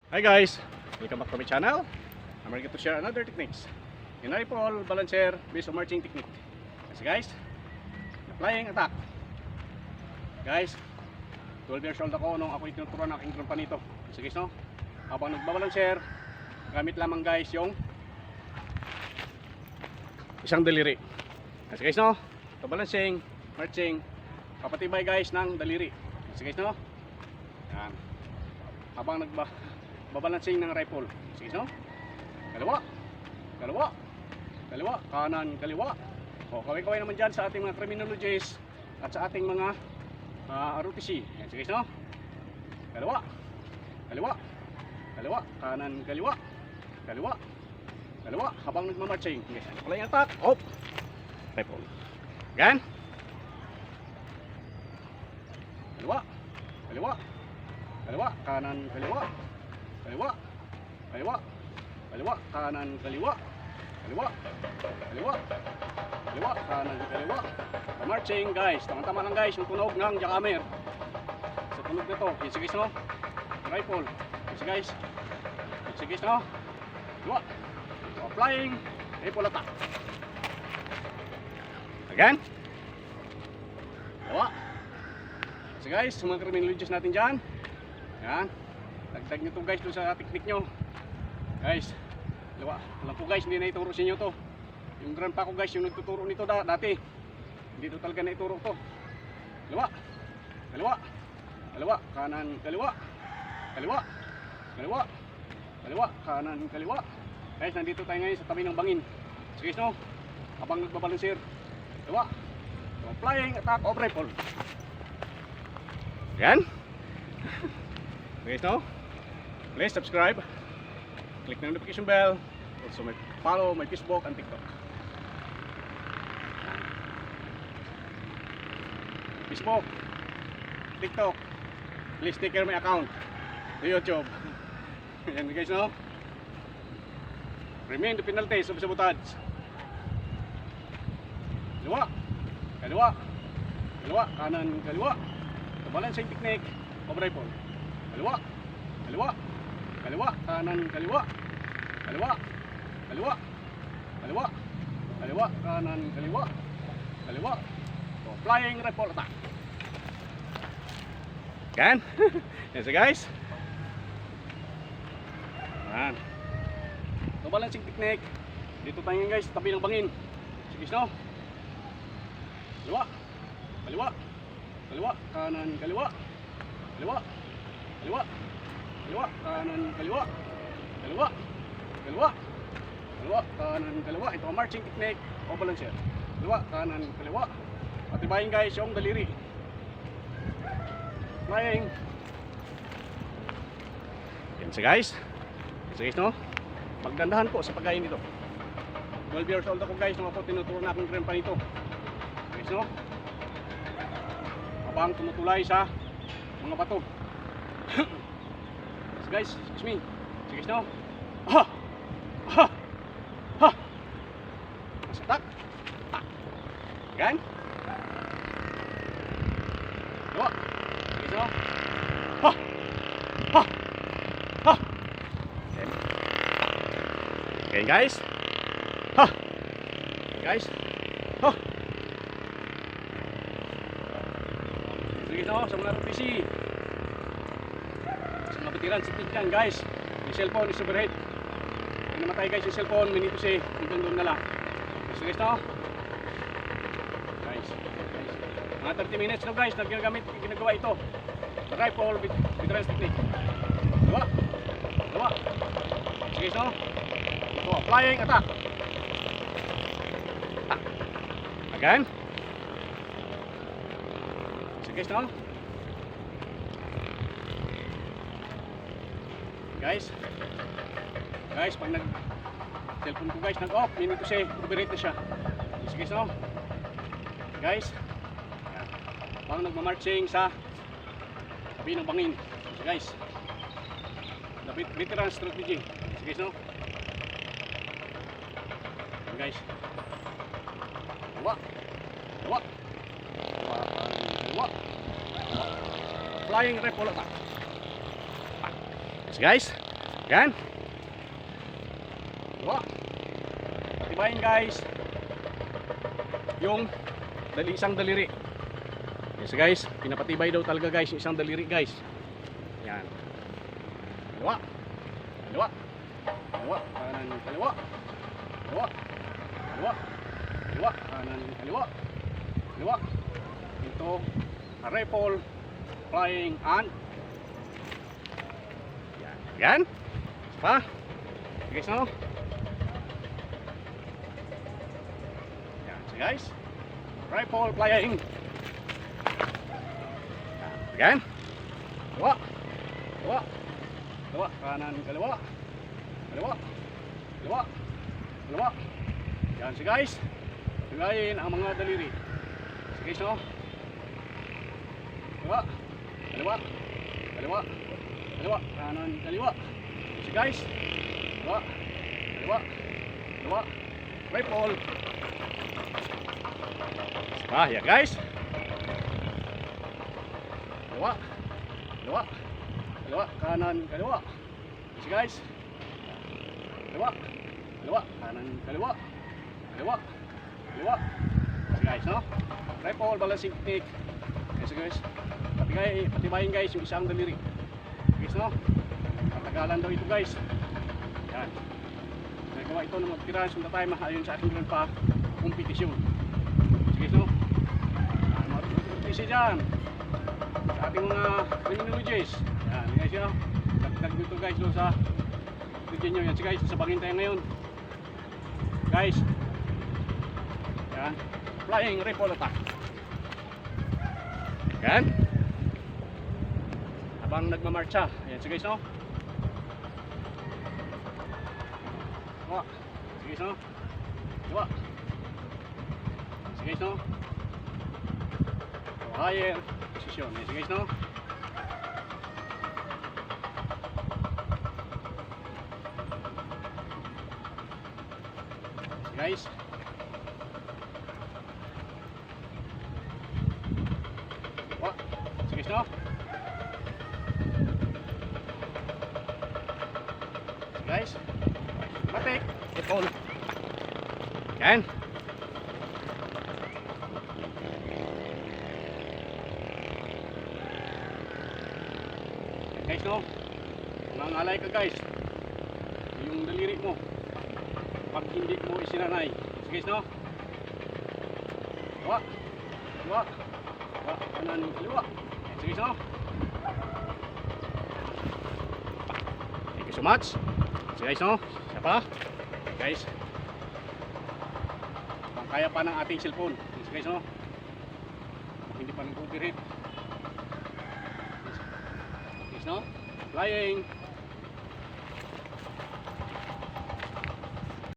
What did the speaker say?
Hi guys, welcome back to my channel. I'm going to share another techniques in rifle balancer based on marching technique. Kasi guys, flying attack. Guys, 12 years old ako nung ako itinuturuan ng aking grandpa nito. Kasi guys, no, habang nagbabalancer, gamit lamang guys yung isang daliri. Kasi guys, no, balancing, marching, papatibay guys ng daliri. Kasi guys, no, yan. Habang babalansin ng rifle. Sige, no? Kaliwa, kaliwa, kaliwa, kanan, kaliwa. O, kaway-kaway naman dyan sa ating mga criminologies at sa ating mga ROTC. Yan, sige, no? Kaliwa, kaliwa, kaliwa, kanan, kaliwa, kaliwa, kaliwa, habang nagmamarching. Okay, flying attack, op, rifle. Yan. Kaliwa, kaliwa, kaliwa, kanan, kaliwa, kaliwa, kaliwa, kaliwa, kanan, kaliwa, kaliwa, kaliwa, kaliwa, kanan, kaliwa. Marching guys, tama-tama lang guys yung tunog ng jackhammer. Sa tunog nito, yes guys, no? Rifle, yes guys, yes guys, no? Kaliwa, flying rifle attack. Again, kaliwa. Yes guys, mga criminologists natin dyan. Yan. Dagdag nyo to guys doon sa technique nyo. Guys, alam ko guys, hindi na ituro sa inyo to. Yung grandpa ko guys, yung nagtuturo nito dati. Hindi to talaga na ituro to. Kaliwa, kaliwa, kaliwa, kanan, kaliwa, kaliwa, kaliwa, kaliwa, kanan, kaliwa. Guys, nandito tayo ngayon sa tabi ng bangin. So guys, no, habang nagbabalancer, kaliwa, so, flying attack of rifle. Yan. Guys, no, please subscribe, click the notification bell, also follow my Facebook and TikTok. Facebook, TikTok, please take care of my account, the YouTube. Yan guys, no, remain the penalties of sabotage. Kaliwa, kaliwa, kaliwa, kanan, kaliwa, the balancing technique of rifle. Kaliwa, kaliwa, kaliwa, kanan, kaliwa, kaliwa, kaliwa, kaliwa, kaliwa, kanan, kaliwa, kaliwa. So, flying rifle attack. Yan. Yan so guys. Yan. So, balancing technique. Dito tayo guys, tabi ng bangin. Sige, no? Kaliwa, kaliwa, kaliwa, kanan, kaliwa, kaliwa, kaliwa, kaliwa, kanan, kaliwa, kaliwa, kaliwa, kaliwa, kanan, kaliwa. Ito ang marching technique o balancer. Kaliwa, kanan, kaliwa. Patibayin guys yung daliri. Flying. Yan siya guys. Yan siya guys, no? Pagdandahan po sa pagkain nito. 12 years old ako guys nung ako tinuturo na akong grandpa nito. Guys, no? Habang tumutulay sa mga bato. So guys, excuse me. So guys, no? Ha! Ha! Ha! Masatak. Ha! Yan. Dua. Guys, no? Ha! Ha! Ha! Okay. Okay guys. Ha! Okay, guys. Ha! Sige, no? Sa mga ROTC. Batiran si Tidjan guys, yung cellphone is overhead. Pag namatay guys yung cellphone, minito siya hanggang doon na lang. So guys, no? Guys, mga 30 minutes na guys, ginagawa ito. The rifle with technique. Dalawa, dalawa. So guys, no? Ito, flying attack. Again. So guys, no? Guys, pag cellphone ko guys nag-off, minito siya, overheat na siya. Sige, no? Guys, pag nagmamarching sa tabi ng bangin. So guys, the veteran strategy. Sige, no? Guys, dalawa, dalawa, dalawa, flying rifle attack. Guys, Yan. Diba? Patibayin guys yung isang daliri. Yes guys, pinapatibay daw talaga guys yung isang daliri guys. Yan. Kaliwa. Kaliwa. Kaliwa. Kanan kaliwa. Kaliwa. Kaliwa. Kaliwa. Kanan kaliwa. Kaliwa. Ito a rifle flying and yan. Yan. Pa. Guys no? Yan. So guys. Rifle flying. Yan. Kaliwa. Kaliwa. Kaliwa. Kanan kaliwa. Kaliwa. Kaliwa. Kaliwa. Yan si guys. Hilayin ang mga daliri. Si guys no? Kaliwa. Kaliwa. Kaliwa. Kaliwa. Kanan kaliwa. Si guys. Kaliwa. Kaliwa. Kaliwa. Rifle. Ya guys. Kaliwa. Kaliwa. Kaliwa. Kanan kaliwa. Si guys. Kaliwa. Kaliwa. Kanan kaliwa. Kaliwa. Kaliwa. Si guys no? Rifle balancing technique. Yes guys. Patibayin guys yung isang daliri. Guys no? Matagalan daw ito guys. Yan. Nagawa ito ng magtirahan sa time ayon sa ating pa kompetisyon. Sige no? Matutusin dyan sa ating mga criminologies. Yan guys no? Dagdag dito guys doon sa region nyo. Yan si guys, sa bangin tayo ngayon. Guys. Yan. Flying rifle attack. Yan. Habang nagmamarcha. Ayan si guys no? Diba? Si guys no? Diba? Si guys no? So, higher position. Ayan si guys no? Si guys. Diba? Si guys no? Guys, batik, ipol. Yan. Guys no, mangalay ka guys. Yung daliri mo, pag hindi mo isinanay. Guys no. Kaliwa, kaliwa, kaliwa, kanan kaliwa. Guys no. Thank you so much. So guys no, siya pa guys, kaya pa ng ating cellphone. So guys no, hindi pa nag-overheat guys no, flying.